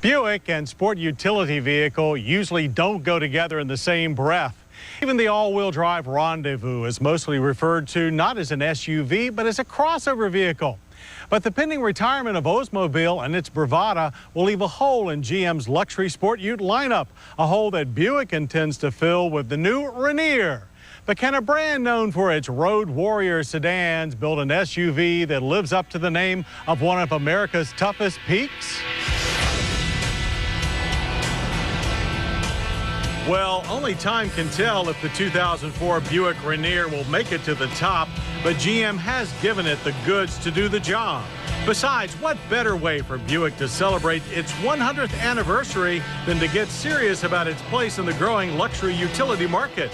Buick and sport utility vehicle usually don't go together in the same breath. Even the all-wheel drive Rendezvous is mostly referred to not as an SUV, but as a crossover vehicle. But the pending retirement of Oldsmobile and its Bravada will leave a hole in GM's luxury sport ute lineup, a hole that Buick intends to fill with the new Rainier. But can a brand known for its road warrior sedans build an SUV that lives up to the name of one of America's toughest peaks? Well, only time can tell if the 2004 Buick Rainier will make it to the top, but GM has given it the goods to do the job. Besides, what better way for Buick to celebrate its 100th anniversary than to get serious about its place in the growing luxury utility market?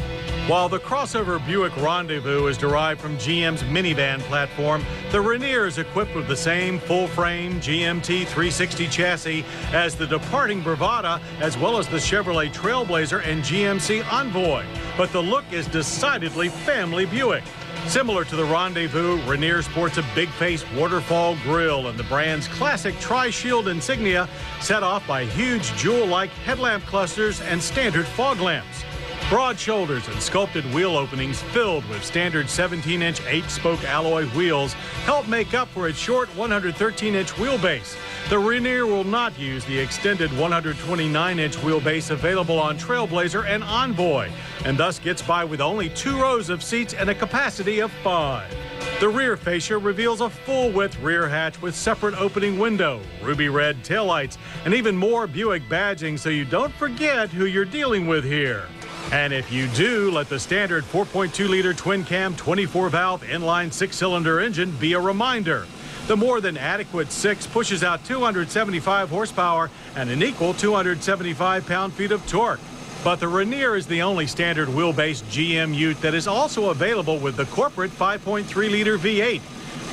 While the crossover Buick Rendezvous is derived from GM's minivan platform, the Rainier is equipped with the same full-frame GMT 360 chassis as the departing Bravada, as well as the Chevrolet Trailblazer and GMC Envoy. But the look is decidedly family Buick. Similar to the Rendezvous, Rainier sports a big-face waterfall grille and the brand's classic tri-shield insignia, set off by huge jewel-like headlamp clusters and standard fog lamps. Broad shoulders and sculpted wheel openings filled with standard 17-inch 8-spoke alloy wheels help make up for its short 113-inch wheelbase. The Rainier will not use the extended 129-inch wheelbase available on Trailblazer and Envoy, and thus gets by with only 2 rows of seats and a capacity of 5. The rear fascia reveals a full-width rear hatch with separate opening window, ruby red taillights, and even more Buick badging so you don't forget who you're dealing with here. And if you do, let the standard 4.2-liter twin-cam 24-valve inline 6-cylinder engine be a reminder. The more than adequate 6 pushes out 275 horsepower and an equal 275 pound-feet of torque. But the Rainier is the only standard wheelbase GM ute that is also available with the corporate 5.3-liter V8.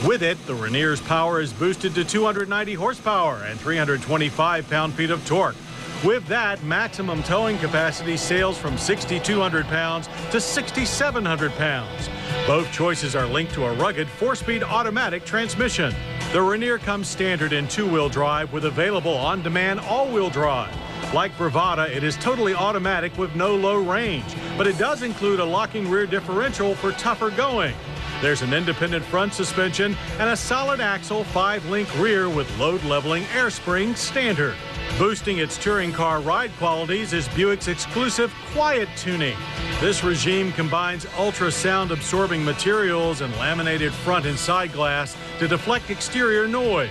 With it, the Rainier's power is boosted to 290 horsepower and 325 pound-feet of torque. With that, maximum towing capacity sails from 6,200 pounds to 6,700 pounds. Both choices are linked to a rugged 4-speed automatic transmission. The Rainier comes standard in 2-wheel drive with available on-demand all-wheel drive. Like Bravada, it is totally automatic with no low range, but it does include a locking rear differential for tougher going. There's an independent front suspension and a solid axle 5-link rear with load leveling air springs standard. Boosting its touring car ride qualities is Buick's exclusive Quiet tuning. This regime combines ultra-sound absorbing materials and laminated front and side glass to deflect exterior noise.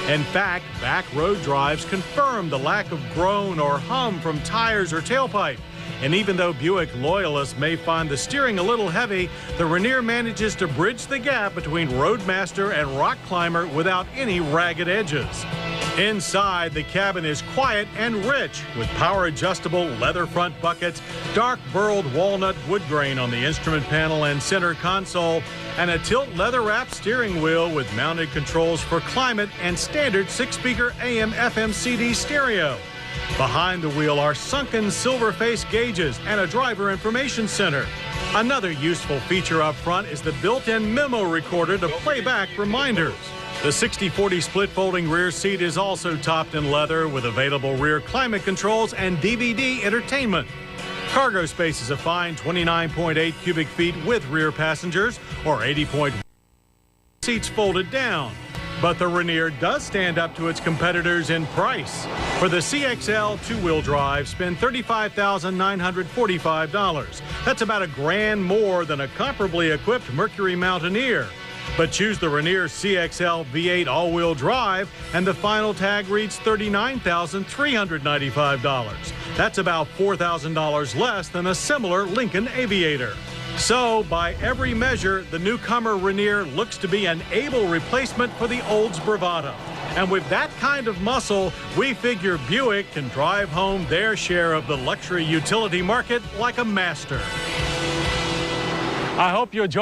In fact, back road drives confirm the lack of groan or hum from tires or tailpipe. And even though Buick loyalists may find the steering a little heavy, the Rainier manages to bridge the gap between Roadmaster and Rock Climber without any ragged edges. Inside, the cabin is quiet and rich with power-adjustable leather front buckets, dark burled walnut wood grain on the instrument panel and center console, and a tilt leather-wrapped steering wheel with mounted controls for climate and standard 6-speaker AM/FM CD stereo. Behind the wheel are sunken silver-face gauges and a driver information center. Another useful feature up front is the built-in memo recorder to play back reminders. The 60/40 split-folding rear seat is also topped in leather with available rear climate controls and DVD entertainment. Cargo space is a fine 29.8 cubic feet with rear passengers or 80.1 seats folded down. But the Rainier does stand up to its competitors in price. For the CXL 2-wheel drive, spend $35,945. That's about $1,000 more than a comparably equipped Mercury Mountaineer. But choose the Rainier CXL V8 all-wheel drive, and the final tag reads $39,395. That's about $4,000 less than a similar Lincoln Aviator. So, by every measure, the newcomer Rainier looks to be an able replacement for the Olds Bravada. And with that kind of muscle, we figure Buick can drive home their share of the luxury utility market like a master. I hope you enjoy.